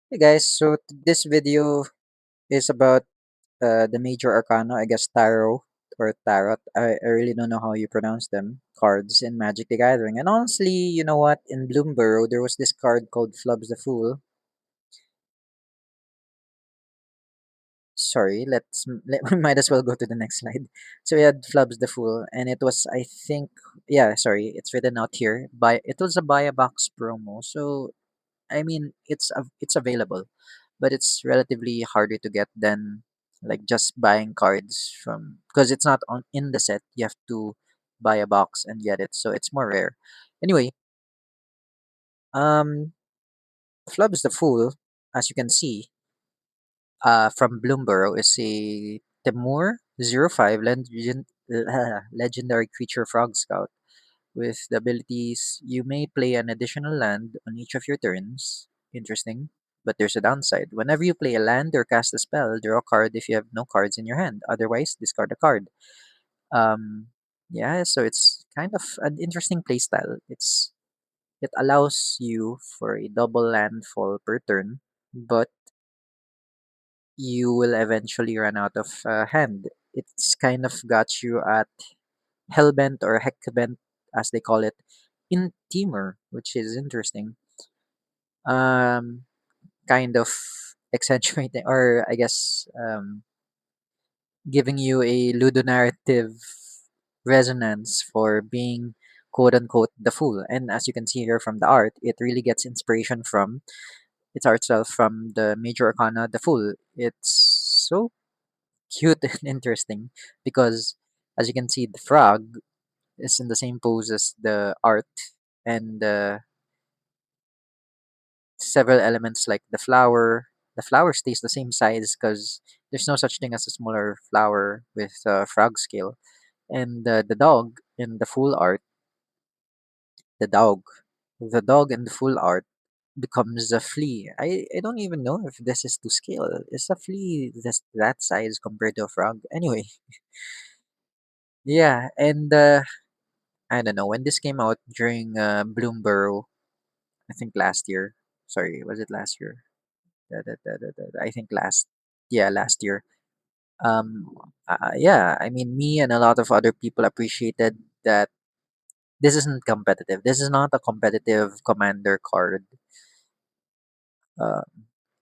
Hey guys, so this video is about the major arcana, I guess tarot or tarot. I really don't know how you pronounce them. Cards in Magic the Gathering. And honestly, you know what? In Bloomborough, there was this card called Flubs the Fool. Sorry, we might as well go to the next slide. So we had Flubs the Fool, and it was I think yeah, sorry, it's written out here. It was a buy a box promo. So I mean, it's available, but it's relatively harder to get than like just buying cards from because it's not on in the set. You have to buy a box and get it, so it's more rare. Anyway, um, Flub's the Fool, as you can see, from Bloomborough is a Temur 05 legendary creature frog scout. With the abilities, you may play an additional land on each of your turns. Interesting. But there's a downside. Whenever you play a land or cast a spell, draw a card if you have no cards in your hand. Otherwise, discard a card. Um, yeah, so it's kind of an interesting playstyle. It allows you for a double landfall per turn, but you will eventually run out of hand. It's kind of got you at Hellbent or Heckbent, as they call it, in Timur, which is interesting. Um, kind of accentuating, or I guess giving you a ludonarrative resonance for being quote unquote the fool. And as you can see here from the art, it really gets inspiration from its art style from the major arcana, the fool. It's so cute and interesting because as you can see, the frog is in the same pose as the art and several elements like the flower stays the same size because there's no such thing as a smaller flower with frog scale. And the dog in the full art, the dog, the dog in the full art becomes a flea. I don't even know if this is to scale. Is a flea that size compared to a frog? Anyway, yeah, and I don't know when this came out during Bloomborough. I think last year. Sorry, was it last year? I think last year. Yeah, I mean, me and a lot of other people appreciated that this isn't competitive. This is not a competitive commander card. Uh,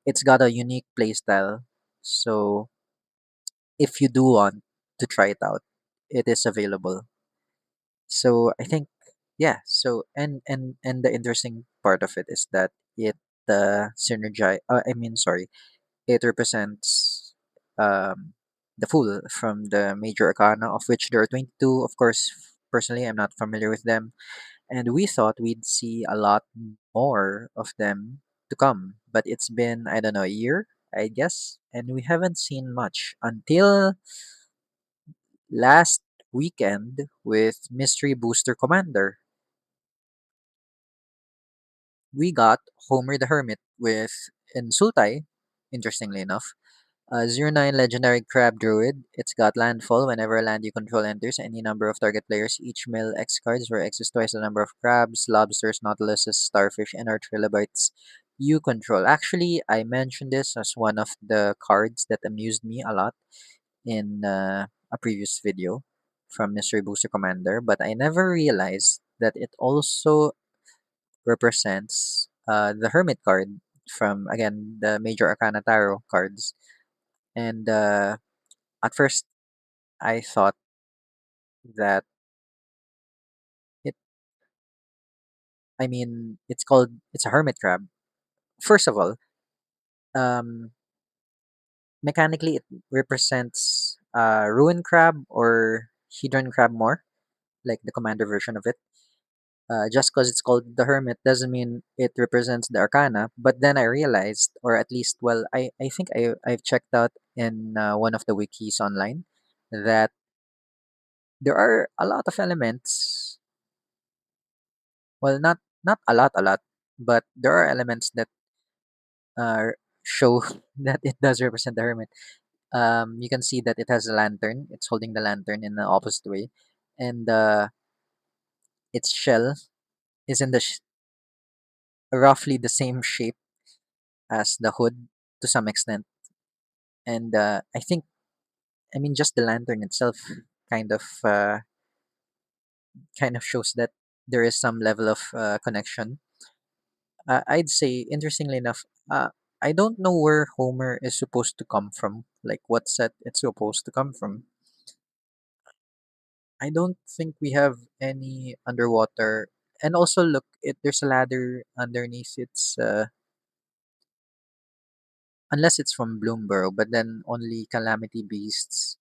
it's got a unique playstyle. So if you do want to try it out, it is available. So I think, yeah. So and the interesting part of it is that it synergize. I mean, sorry, it represents the Fool from the major arcana, of which there are 22. Of course, personally, I'm not familiar with them, and we thought we'd see a lot more of them to come. But it's been, I don't know, a year, I guess, and we haven't seen much until last weekend with Mystery Booster Commander. We got Homer the Hermit with Insultai, interestingly enough. 09 Legendary Crab Druid. It's got landfall. Whenever a land you control enters any number of target players, each mill X cards where X is twice the number of crabs, lobsters, nautiluses, starfish, and or trilobites you control. Actually, I mentioned this as one of the cards that amused me a lot in a previous video from Mystery Booster Commander, but I never realized that it also represents the Hermit card from, again, the Major Arcana Tarot cards. And at first, I thought that it, I mean, it's a hermit crab. First of all, um, mechanically, it represents ruin crab or hedron crab more, like the commander version of it. Just because it's called the hermit doesn't mean it represents the arcana. But then I realized, or at least, well, I think I've checked out in one of the wikis online that there are a lot of elements. Well, not a lot, but there are elements that show that it does represent the hermit. You can see that it has a lantern. It's holding the lantern in the opposite way, and its shell is in roughly the same shape as the hood to some extent. And I mean, just the lantern itself kind of uh, kind of shows that there is some level of connection. I'd say, interestingly enough, I don't know where Homer is supposed to come from, like what set it's supposed to come from. I don't think we have any underwater. And also, look, there's a ladder underneath. It's unless it's from Bloomborough, but then only calamity beasts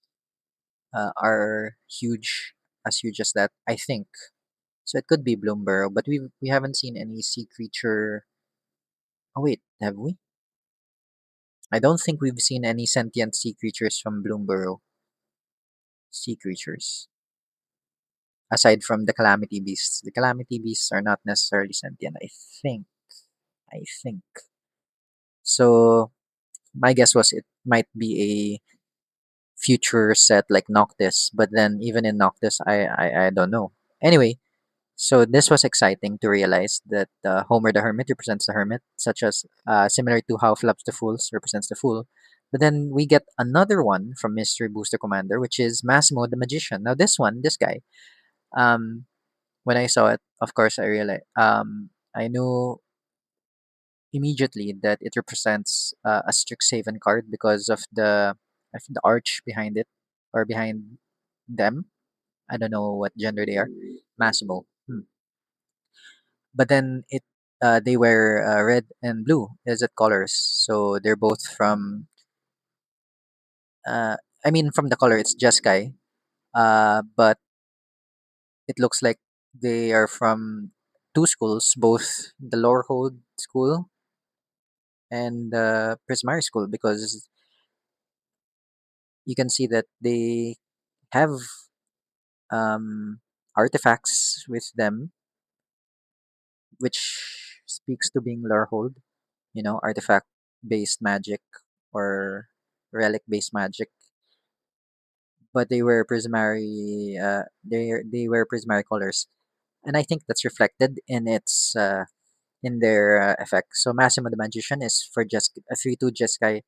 are huge as that. I think so. It could be Bloomborough, but we haven't seen any sea creature. Oh wait, have we? I don't think we've seen any sentient sea creatures from Bloomborough. Sea creatures aside from the calamity beasts. The calamity beasts are not necessarily sentient. Think. I think. So my guess was it might be a future set like Noctis, but then even in Noctis, I don't know. Anyway, so this was exciting to realize that Homer the Hermit represents the Hermit, such as similar to how Flaps the Fools represents the Fool. But then we get another one from Mystery Booster Commander, which is Massimo the Magician. Now this guy, um, when I saw it, of course I realized, I knew immediately that it represents a Strixhaven card because of the arch behind it or behind them. I don't know what gender they are. Massimo. But then they wear red and blue as it colors, so they're both from. Uh, I mean, from the color, it's Jeskai. But it looks like they are from two schools, both the Lorehold School and the Prismari School, because you can see that they have artifacts with them, which speaks to being Lorehold. Artifact based magic or relic based magic, but they wear prismary colors, and I think that's reflected in their effect. So Massimo the Magician is for just a 3/2 Jeskai.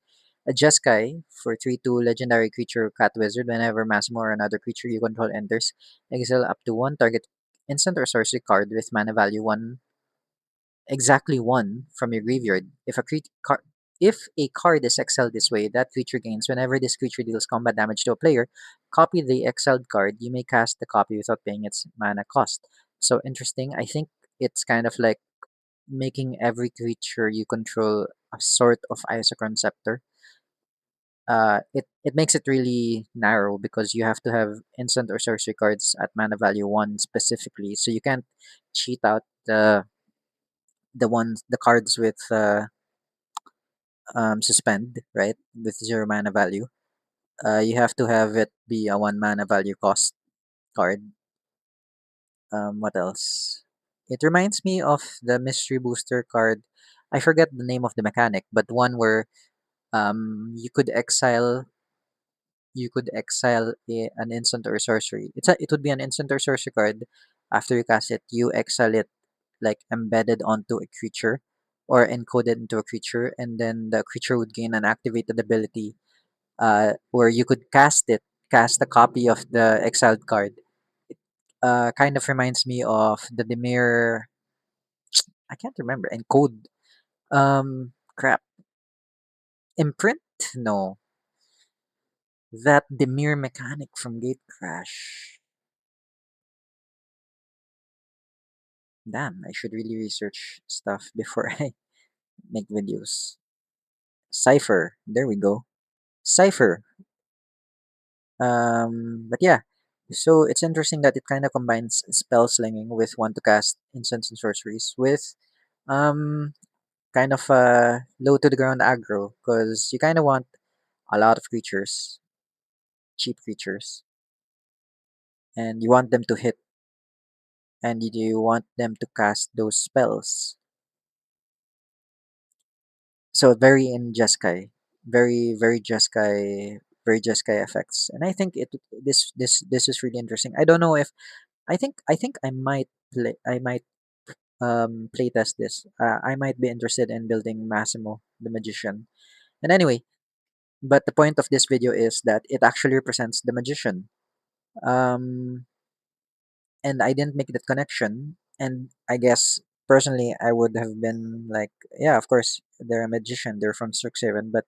A Jeskai for 3/2 legendary creature cat wizard. Whenever Massimo or another creature you control enters, exile up to one target instant or sorcery card with mana value one, exactly one from your graveyard. If a card is exiled this way, that creature gains whenever this creature deals combat damage to a player. Copy the exiled card. You may cast the copy without paying its mana cost. So interesting. I think it's kind of like making every creature you control a sort of Isochron Scepter. It makes it really narrow because you have to have instant or sorcery cards at mana value one specifically. So you can't cheat out the cards with suspend, right, with zero mana value. You have to have it be a one mana value cost card. What else? It reminds me of the mystery booster card. I forget the name of the mechanic, but one where you could exile an instant or sorcery. It would be an instant or sorcery card. After you cast it, you exile it like embedded onto a creature or encoded into a creature, and then the creature would gain an activated ability where you could cast a copy of the exiled card. It kind of reminds me of the Demir. I can't remember. Encode. Crap. Imprint? No. That Demir mechanic from Gate Crash. Damn, I should really research stuff before I make videos. Cipher. There we go. Cipher. But yeah, so it's interesting that it kind of combines spell slinging with one to cast instants and sorceries with um kind of low to the ground aggro because you kind of want a lot of creatures, cheap creatures, and you want them to hit and you want them to cast those spells. So very in Jeskai, very Jeskai effects, and I think this is really interesting. I don't know if I think I might play. I might playtest this. I might be interested in building Massimo the magician. And anyway, but the point of this video is that it actually represents the magician. Um, and I didn't make that connection. And I guess personally, I would have been like, yeah, of course, they're a magician. They're from Strixhaven. But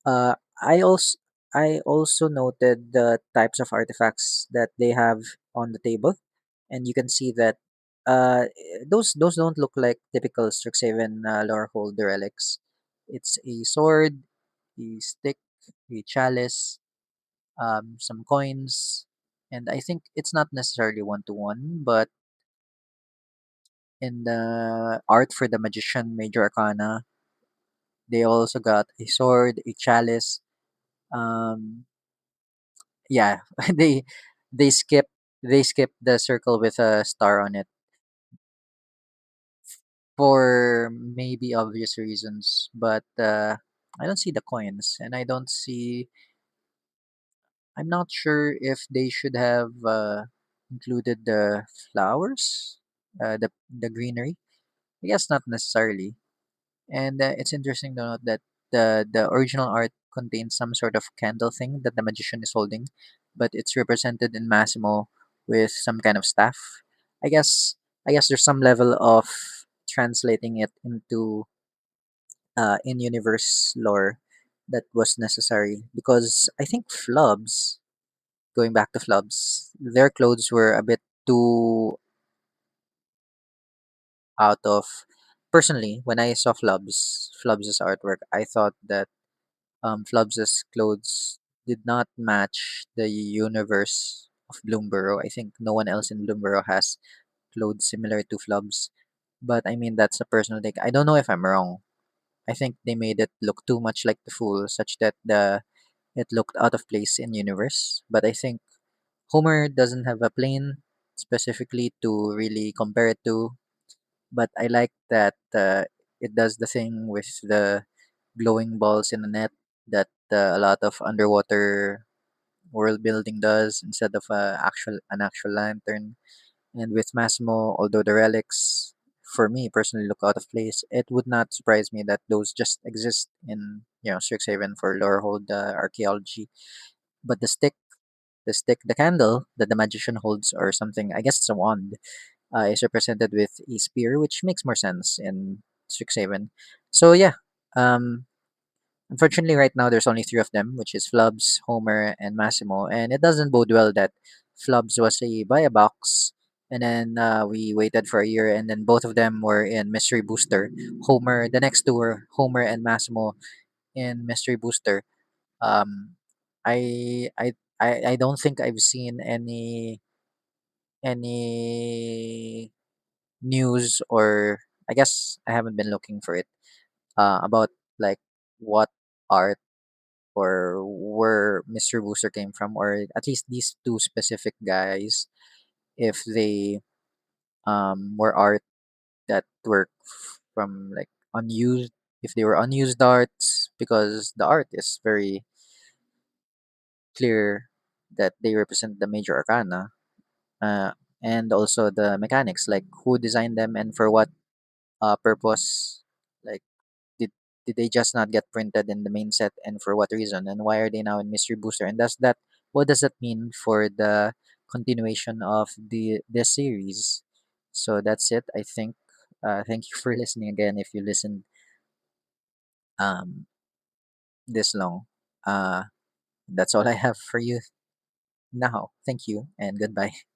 uh, I also I also noted the types of artifacts that they have on the table, and you can see that those don't look like typical Strixhaven lore holder relics. It's a sword, a stick, a chalice, some coins, and I think it's not necessarily one to one, but in the art for the magician major arcana, they also got a sword, a chalice. Um, yeah, they they skip they skip the circle with a star on it for maybe obvious reasons, but I don't see the coins, and I don't see. I'm not sure if they should have included the flowers, the greenery. I guess not necessarily. And it's interesting to note that the original art contains some sort of candle thing that the magician is holding, but it's represented in Massimo with some kind of staff. I guess I guess there's some level of translating it into in-universe lore that was necessary because I think Flubs, going back to Flubs, their clothes were a bit too out of. Personally, when I saw Flubs' artwork, I thought that Flubs' clothes did not match the universe of Bloomborough. I think no one else in Bloomborough has clothes similar to Flubs. But I mean, that's a personal take. I don't know if I'm wrong. I think they made it look too much like the Fool, such that the it looked out of place in universe. But I think Homer doesn't have a plane specifically to really compare it to. But I like that it does the thing with the glowing balls in the net that a lot of underwater world building does instead of an actual lantern. And with Massimo, although the relics for me personally look out of place, it would not surprise me that those just exist in Strixhaven for lorehold archaeology. But the candle that the magician holds, or something, I guess it's a wand, is represented with a spear, which makes more sense in Strixhaven. So yeah, um, unfortunately, right now there's only three of them, which is Flubs, Homer, and Massimo, and it doesn't bode well that Flubs was a buy a box, and then we waited for a year, and then both of them were in Mystery Booster. The next two were Homer and Massimo in Mystery Booster. Um, I I I don't think I've seen any news, or I guess I haven't been looking for it about like what art or where Mr. Booster came from, or at least these two specific guys, if they were art that were from like unused, if they were unused arts, because the art is very clear that they represent the major arcana, uh, and also the mechanics, like who designed them and for what purpose, like did did they just not get printed in the main set, and for what reason, and why are they now in Mystery Booster, and does that what does that mean for the continuation of the series? So that's it, I think. Thank you for listening again if you listened um this long. uh that's all I have for you now. Thank you and goodbye.